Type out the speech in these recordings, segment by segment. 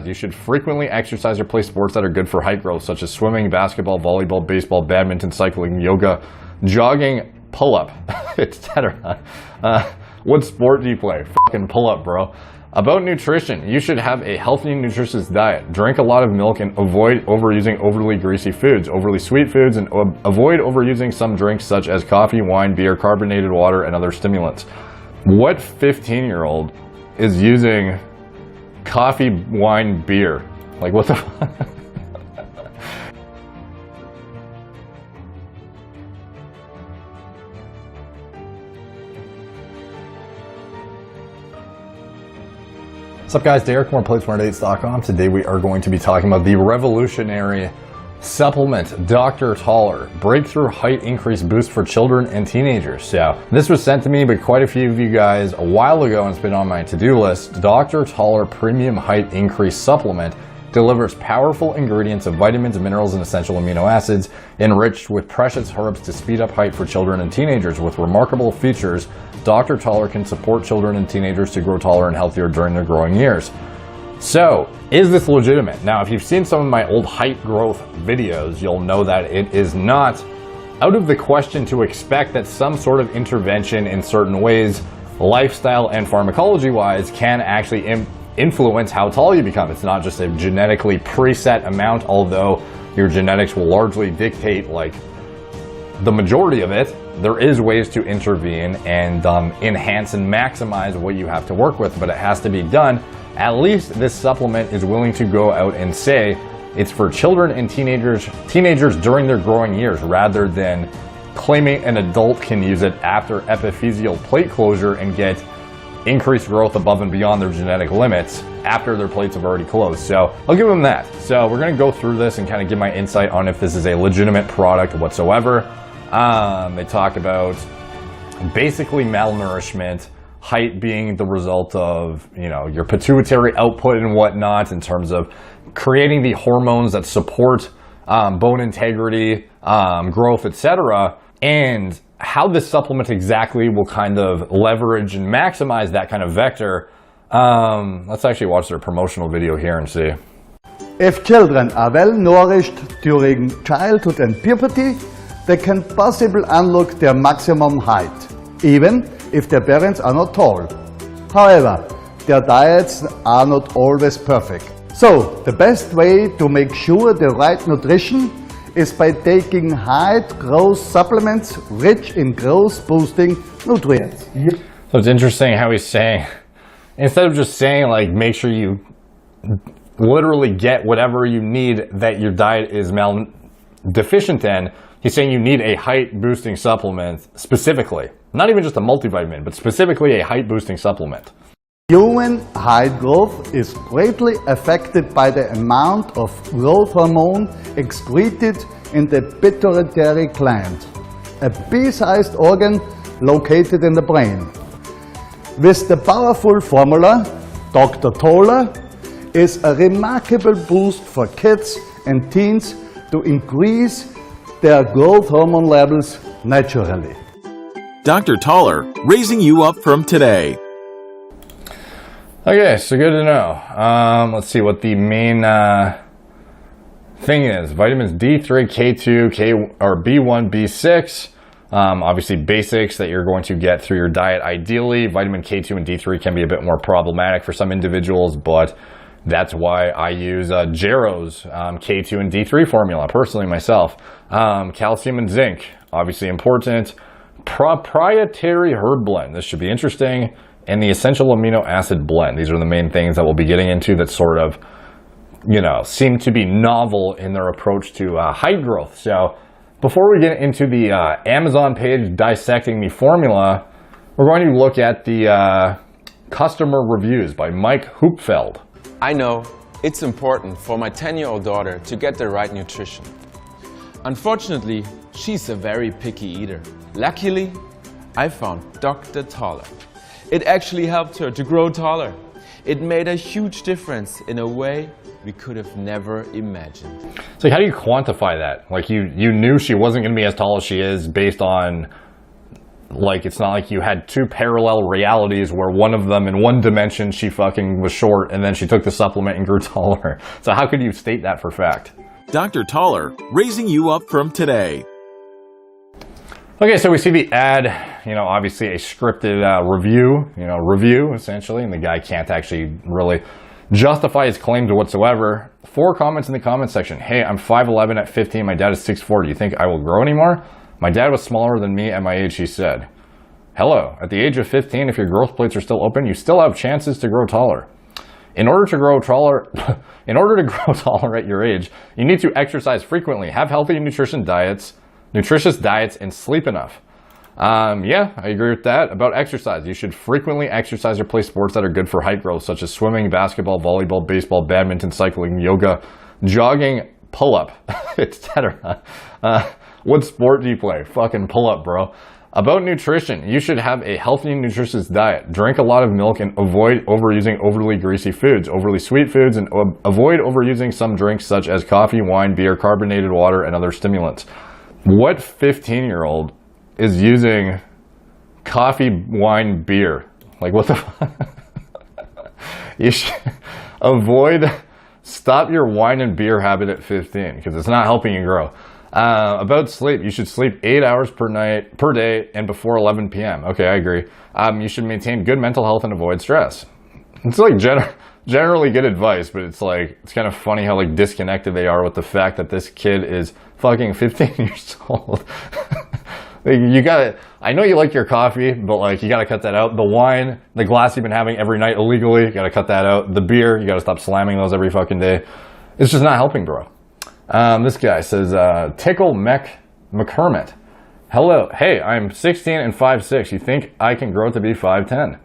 You should frequently exercise or play sports that are good for height growth, such as swimming, basketball, volleyball, baseball, badminton, cycling, yoga, jogging, pull-up, etc. What sport do you play? Fucking pull-up, bro. About nutrition, you should have a healthy, nutritious diet. Drink a lot of milk and avoid overusing overly greasy foods, overly sweet foods, and avoid overusing some drinks such as coffee, wine, beer, carbonated water, and other stimulants. What 15-year-old is using coffee, wine, beer? Like, what the fuck? What's up, guys? Derek, more PlateSmartDates.com. Today we are going to be talking about the revolutionary supplement Dr. Taller Breakthrough Height Increase Boost for Children and Teenagers. So this was sent to me by quite a few of you guys a while ago, and it's been on my to-do list. Dr. Taller Premium Height Increase Supplement delivers powerful ingredients of vitamins, minerals, and essential amino acids enriched with precious herbs to speed up height for children and teenagers. With remarkable features, Dr. Taller can support children and teenagers to grow taller and healthier during their growing years. So, is this legitimate? Now, if you've seen some of my old height growth videos, you'll know that it is not out of the question to expect that some sort of intervention in certain ways, lifestyle and pharmacology-wise, can actually influence how tall you become. It's not just a genetically preset amount, although your genetics will largely dictate like the majority of it. There is ways to intervene and enhance and maximize what you have to work with, but it has to be done. At least this supplement is willing to go out and say it's for children and teenagers during their growing years, rather than claiming an adult can use it after epiphyseal plate closure and get increased growth above and beyond their genetic limits after their plates have already closed. So I'll give them that. So we're going to go through this and kind of give my insight on if this is a legitimate product whatsoever. They talk about basically malnourishment, height being the result of, your pituitary output and whatnot in terms of creating the hormones that support bone integrity, growth, etc. And how this supplement exactly will kind of leverage and maximize that kind of vector. Let's actually watch their promotional video here and see. If children are well nourished during childhood and puberty, they can possibly unlock their maximum height, even if their parents are not tall. However, their diets are not always perfect. So, the best way to make sure the right nutrition is by taking height growth supplements rich in growth boosting nutrients. So it's interesting how he's saying, instead of just saying like make sure you literally get whatever you need that your diet is deficient in, he's saying you need a height boosting supplement specifically. Not even just a multivitamin, but specifically a height boosting supplement. Human height growth is greatly affected by the amount of growth hormone excreted in the pituitary gland, a pea-sized organ located in the brain. With the powerful formula, Dr. Taller is a remarkable boost for kids and teens to increase their growth hormone levels naturally. Dr. Taller, raising you up from today. Okay, so good to know. Let's see what the main thing is. Vitamins D3, K2, B1, B6. Obviously basics that you're going to get through your diet ideally. Vitamin K2 and D3 can be a bit more problematic for some individuals, but that's why I use Jarrow's K2 and D3 formula, personally myself. Calcium and zinc, obviously important. Proprietary herb blend, this should be interesting. And the essential amino acid blend. These are the main things that we'll be getting into that sort of, seem to be novel in their approach to height growth. So before we get into the Amazon page dissecting the formula, we're going to look at the customer reviews by Mike Hoopfeld. I know it's important for my 10-year-old daughter to get the right nutrition. Unfortunately, she's a very picky eater. Luckily, I found Dr. Taller. It actually helped her to grow taller. It made a huge difference in a way we could have never imagined. So how do you quantify that? Like you knew she wasn't going to be as tall as she is based on Like, it's not like you had two parallel realities where one of them, in one dimension, she fucking was short, and then she took the supplement and grew taller. So how could you state that for fact? Dr. Taller, raising you up from today. Okay, so we see the ad, you know, obviously a scripted review, essentially, and the guy can't actually really justify his claims whatsoever. 4 comments in the comment section. Hey, I'm 5'11 at 15, my dad is 6'4". Do you think I will grow anymore? My dad was smaller than me at my age, he said. Hello, at the age of 15, if your growth plates are still open, you still have chances to grow taller. In order to grow taller at your age, you need to exercise frequently, have healthy nutritious diets, and sleep enough. Yeah, I agree with that. About exercise, you should frequently exercise or play sports that are good for height growth, such as swimming, basketball, volleyball, baseball, badminton, cycling, yoga, jogging, pull-up, etc. What sport do you play? Fucking pull-up, bro. About nutrition, you should have a healthy and nutritious diet. Drink a lot of milk and avoid overusing overly greasy foods, overly sweet foods, and avoid overusing some drinks such as coffee, wine, beer, carbonated water, and other stimulants. What 15-year-old is using coffee, wine, beer? Like, what the fuck? You should stop your wine and beer habit at 15 because it's not helping you grow. About sleep, you should sleep 8 hours per day and before 11 p.m. Okay, I agree. You should maintain good mental health and avoid stress. It's like generally good advice, but it's like, it's kind of funny how like disconnected they are with the fact that this kid is fucking 15 years old. You gotta, I know you like your coffee, but like, you gotta cut that out. The wine, the glass you've been having every night illegally, you gotta cut that out. The beer, you gotta stop slamming those every fucking day. It's just not helping, bro. This guy says, Tickle McCormick. Hello. Hey, I'm 16 and 5'6". You think I can grow to be 5'10"?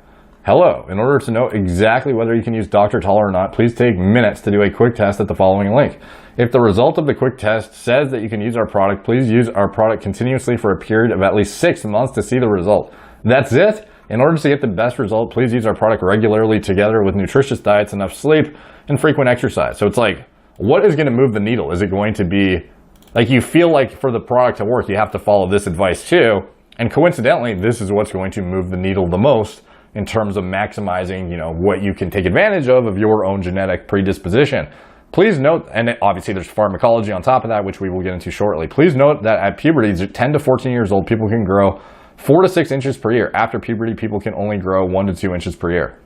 Hello. In order to know exactly whether you can use Dr. Taller or not, please take minutes to do a quick test at the following link. If the result of the quick test says that you can use our product, please use our product continuously for a period of at least 6 months to see the result. That's it? In order to get the best result, please use our product regularly together with nutritious diets, enough sleep, and frequent exercise. So it's like, what is going to move the needle? Is it going to be, like, you feel like for the product to work, you have to follow this advice too, and coincidentally, this is what's going to move the needle the most in terms of maximizing, you know, what you can take advantage of your own genetic predisposition. Please note, and obviously there's pharmacology on top of that, which we will get into shortly. Please note that at puberty, 10 to 14 years old, people can grow 4 to 6 inches per year. After puberty, people can only grow 1 to 2 inches per year.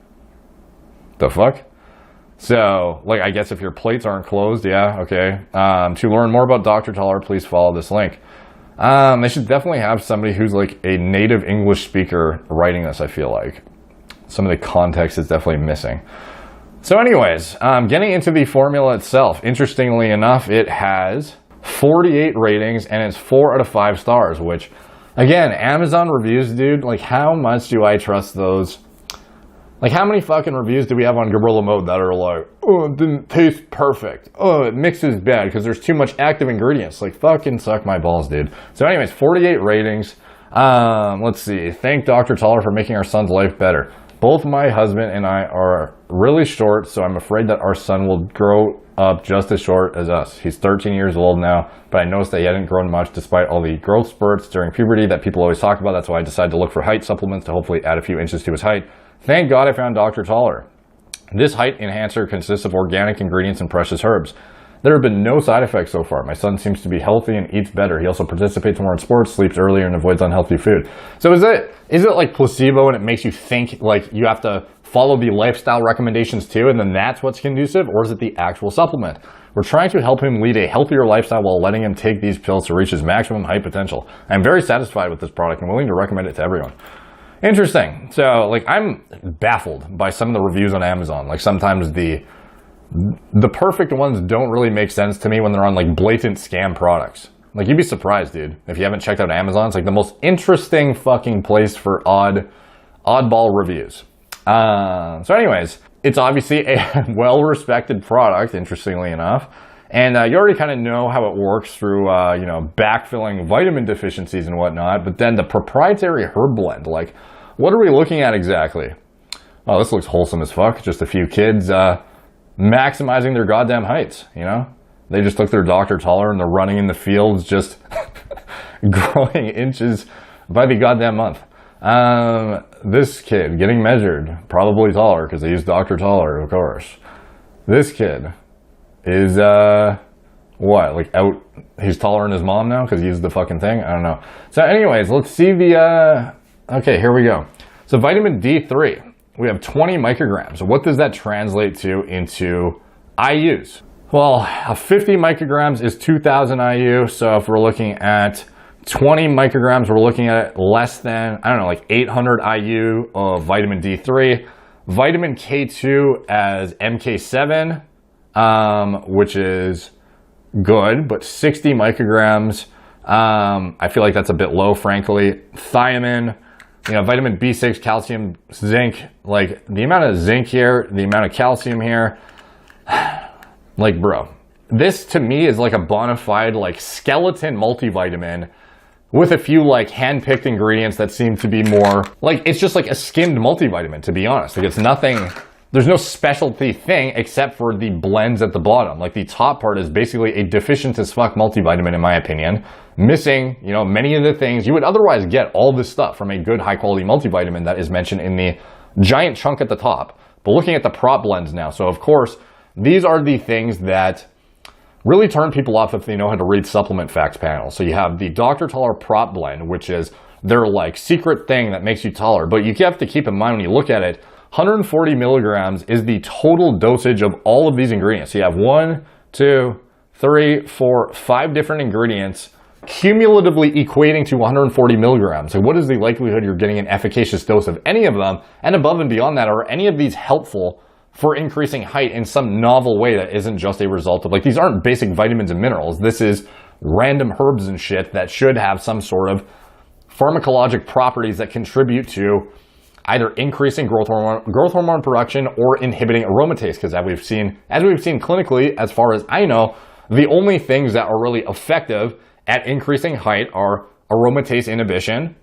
The fuck? So, like, I guess if your plates aren't closed, yeah, okay. To learn more about Dr. Taller, please follow this link. They should definitely have somebody who's like a native English speaker writing this, I feel like. Some of the context is definitely missing. So anyways, getting into the formula itself, interestingly enough, it has 48 ratings and it's 4 out of 5 stars, which, again, Amazon reviews, dude, like, how much do I trust those? Like, how many fucking reviews do we have on Gorilla Mode that are like, oh, it didn't taste perfect. Oh, it mixes bad because there's too much active ingredients. Like, fucking suck my balls, dude. So anyways, 48 ratings. Let's see. Thank Dr. Taller for making our son's life better. Both my husband and I are really short, so I'm afraid that our son will grow up just as short as us. He's 13 years old now, but I noticed that he hadn't grown much despite all the growth spurts during puberty that people always talk about. That's why I decided to look for height supplements to hopefully add a few inches to his height. Thank God I found Dr. Taller. This height enhancer consists of organic ingredients and precious herbs. There have been no side effects so far. My son seems to be healthy and eats better. He also participates more in sports, sleeps earlier, and avoids unhealthy food. So is it like placebo and it makes you think like you have to follow the lifestyle recommendations too, and then that's what's conducive, or is it the actual supplement? We're trying to help him lead a healthier lifestyle while letting him take these pills to reach his maximum height potential. I'm very satisfied with this product and willing to recommend it to everyone. Interesting. So, like, I'm baffled by some of the reviews on Amazon. Like, sometimes the perfect ones don't really make sense to me when they're on, like, blatant scam products. Like, you'd be surprised, dude, if you haven't checked out Amazon. It's, like, the most interesting fucking place for oddball reviews. So anyways, it's obviously a well-respected product, interestingly enough. And you already kind of know how it works through, backfilling vitamin deficiencies and whatnot. But then the proprietary herb blend, like, what are we looking at exactly? Oh, this looks wholesome as fuck. Just a few kids maximizing their goddamn heights, you know? They just took their Dr. Taller and they're running in the fields just growing inches by the goddamn month. This kid getting measured, probably taller because they use Dr. Taller, of course. This kid is, what, like out, he's taller than his mom now because he used the fucking thing? I don't know. So anyways, let's see the, okay, here we go. So vitamin D3, we have 20 micrograms. So what does that translate to into IUs? Well, 50 micrograms is 2,000 IU. So if we're looking at 20 micrograms, we're looking at less than, I don't know, like 800 IU of vitamin D3. Vitamin K2 as MK7, which is good, but 60 micrograms, I feel like that's a bit low, frankly. Thiamine, you know, vitamin B6, calcium, zinc, like the amount of zinc here, the amount of calcium here, like, bro, this to me is like a bona fide, like, skeleton multivitamin with a few, like, hand-picked ingredients that seem to be more, like, it's just like a skimmed multivitamin, to be honest. Like, it's nothing, there's no specialty thing except for the blends at the bottom. Like, the top part is basically a deficient as fuck multivitamin, in my opinion, missing, you know, many of the things you would otherwise get all this stuff from a good high-quality multivitamin that is mentioned in the giant chunk at the top. But looking at the prop blends now, so of course, these are the things that really turn people off if they know how to read supplement facts panels. So you have the Dr. Taller prop blend, which is their like secret thing that makes you taller. But you have to keep in mind when you look at it, 140 milligrams is the total dosage of all of these ingredients. So you have 1, 2, 3, 4, 5 different ingredients cumulatively equating to 140 milligrams. So what is the likelihood you're getting an efficacious dose of any of them? And above and beyond that, are any of these helpful for increasing height in some novel way that isn't just a result of, like, these aren't basic vitamins and minerals. This is random herbs and shit that should have some sort of pharmacologic properties that contribute to either increasing growth hormone production or inhibiting aromatase. Because as we've seen clinically, as far as I know, the only things that are really effective at increasing height are aromatase inhibition,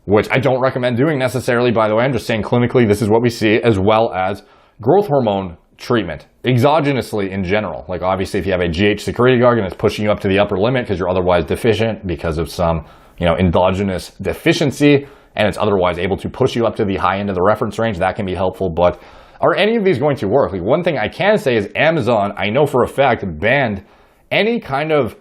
which I don't recommend doing necessarily, by the way. I'm just saying clinically this is what we see, as well as growth hormone treatment, exogenously in general. Like, obviously, if you have a GH secretagogue and it's pushing you up to the upper limit because you're otherwise deficient because of some, you know, endogenous deficiency, and it's otherwise able to push you up to the high end of the reference range, that can be helpful. But are any of these going to work? Like, one thing I can say is Amazon, I know for a fact, banned any kind of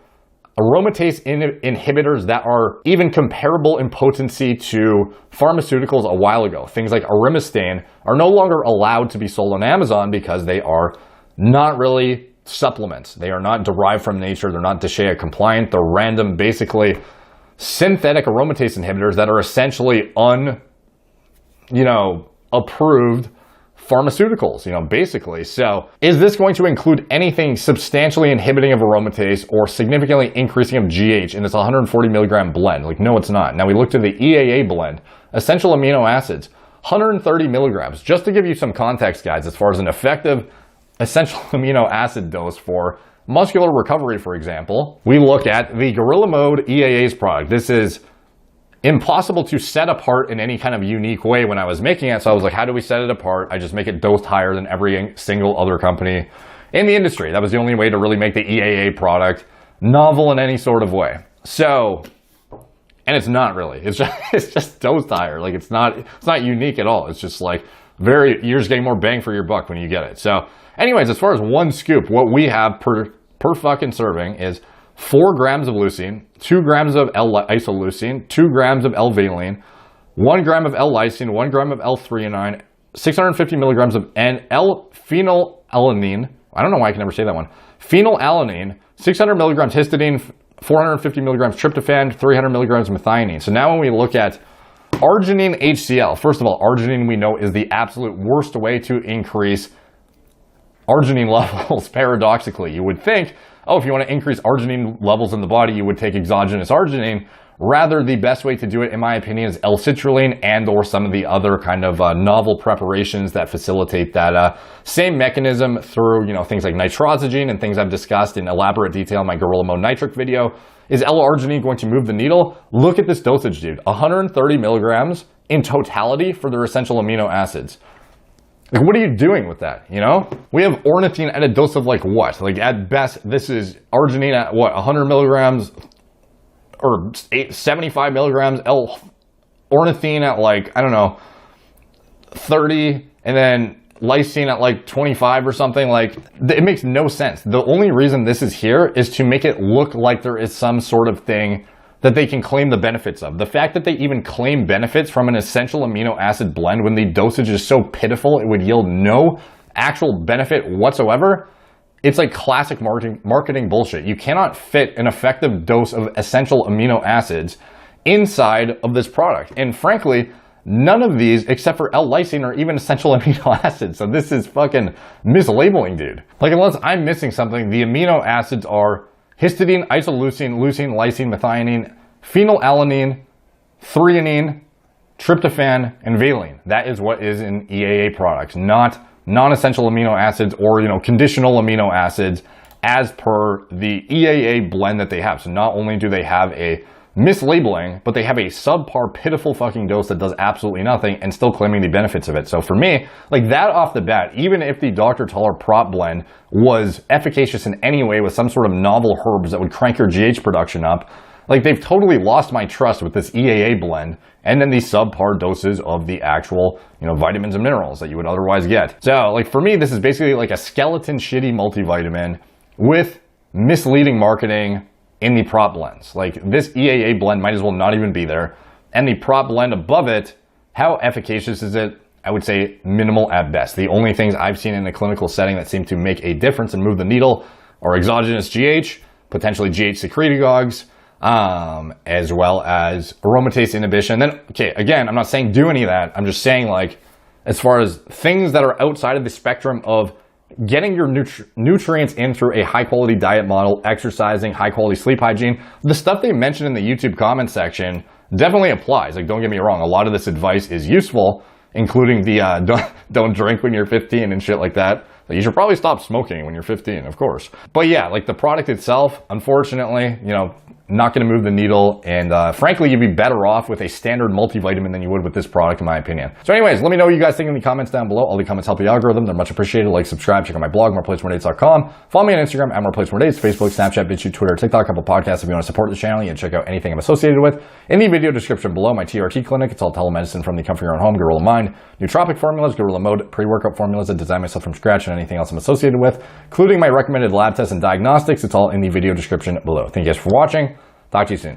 aromatase inhibitors that are even comparable in potency to pharmaceuticals a while ago. Things like arimistane are no longer allowed to be sold on Amazon because they are not really supplements. They are not derived from nature. They're not DSHEA compliant. They're random, basically synthetic aromatase inhibitors that are essentially approved pharmaceuticals, basically. So is this going to include anything substantially inhibiting of aromatase or significantly increasing of GH in this 140 milligram blend? Like, no, it's not. Now we looked at the EAA blend, essential amino acids, 130 milligrams. Just to give you some context, guys, as far as an effective essential amino acid dose for muscular recovery, for example, we look at the Gorilla Mode EAA's product. This is impossible to set apart in any kind of unique way when I was making it. So I was like, how do we set it apart? I just make it dosed higher than every single other company in the industry. That was the only way to really make the EAA product novel in any sort of way. So, and it's not really, it's just dosed higher. Like, it's not unique at all. It's just like you're just getting more bang for your buck when you get it. So anyways, as far as one scoop, what we have per fucking serving is 4 grams of leucine, 2 grams of L-isoleucine, 2 grams of L-valine, 1 gram of L-lysine, 1 gram of L-threonine, 650 milligrams of L-phenylalanine. I don't know why I can never say that one. Phenylalanine, 600 milligrams histidine, 450 milligrams tryptophan, 300 milligrams methionine. So now when we look at arginine HCl, first of all, arginine we know is the absolute worst way to increase arginine levels, paradoxically. You would think, oh, if you want to increase arginine levels in the body, you would take exogenous arginine. Rather, the best way to do it, in my opinion, is L-citrulline and or some of the other kind of novel preparations that facilitate that same mechanism through, things like nitrosamine and things I've discussed in elaborate detail in my Gorilla Mode nitric video. Is L-arginine going to move the needle? Look at this dosage, dude. 130 milligrams in totality for their essential amino acids. Like, what are you doing with that, We have ornithine at a dose of, like, what? Like, at best, this is arginine at, what, 100 milligrams or 75 milligrams ornithine at like, I don't know, 30, and then lysine at like 25 or something. Like, it makes no sense. The only reason this is here is to make it look like there is some sort of thing that they can claim the benefits of. The fact that they even claim benefits from an essential amino acid blend when the dosage is so pitiful it would yield no actual benefit whatsoever, it's like classic marketing bullshit. You cannot fit an effective dose of essential amino acids inside of this product. And frankly, none of these, except for L-lysine, are even essential amino acids. So this is fucking mislabeling, dude. Like, unless I'm missing something, the amino acids are histidine, isoleucine, leucine, lysine, methionine, phenylalanine, threonine, tryptophan, and valine. That is what is in EAA products, not non-essential amino acids or, conditional amino acids as per the EAA blend that they have. So not only do they have a mislabeling, but they have a subpar, pitiful fucking dose that does absolutely nothing and still claiming the benefits of it. So for me, like, that off the bat, even if the Dr. Taller prop blend was efficacious in any way with some sort of novel herbs that would crank your GH production up, like, they've totally lost my trust with this EAA blend and then the subpar doses of the actual, vitamins and minerals that you would otherwise get. So, like, for me, this is basically like a skeleton shitty multivitamin with misleading marketing in the prop blends. Like, this EAA blend might as well not even be there. And the prop blend above it, how efficacious is it? I would say minimal at best. The only things I've seen in a clinical setting that seem to make a difference and move the needle are exogenous GH, potentially GH secretagogues, as well as aromatase inhibition. Then, okay, again, I'm not saying do any of that. I'm just saying, like, as far as things that are outside of the spectrum of getting your nutrients in through a high quality diet model, exercising, high quality sleep hygiene, the stuff they mentioned in the YouTube comment section definitely applies. Like, don't get me wrong, a lot of this advice is useful, including the don't drink when you're 15 and shit like that. You should probably stop smoking when you're 15, of course. But yeah, like, the product itself, unfortunately, not going to move the needle, and frankly, you'd be better off with a standard multivitamin than you would with this product, in my opinion. So anyways, let me know what you guys think in the comments down below. All the comments help the algorithm. They're much appreciated. Like, subscribe, check out my blog, moreplacemoredates.com. Follow me on Instagram at moreplacemoredates, Facebook, Snapchat, BitChute, Twitter, TikTok, Apple Podcasts. If you want to support the channel, you can check out anything I'm associated with in the video description below. My TRT clinic, it's all telemedicine from the comfort of your own home, Gorilla Mind, nootropic formulas, Gorilla Mode, pre-workout formulas that design myself from scratch, and anything else I'm associated with, including my recommended lab tests and diagnostics. It's all in the video description below. Thank you guys for watching. Talk to you soon.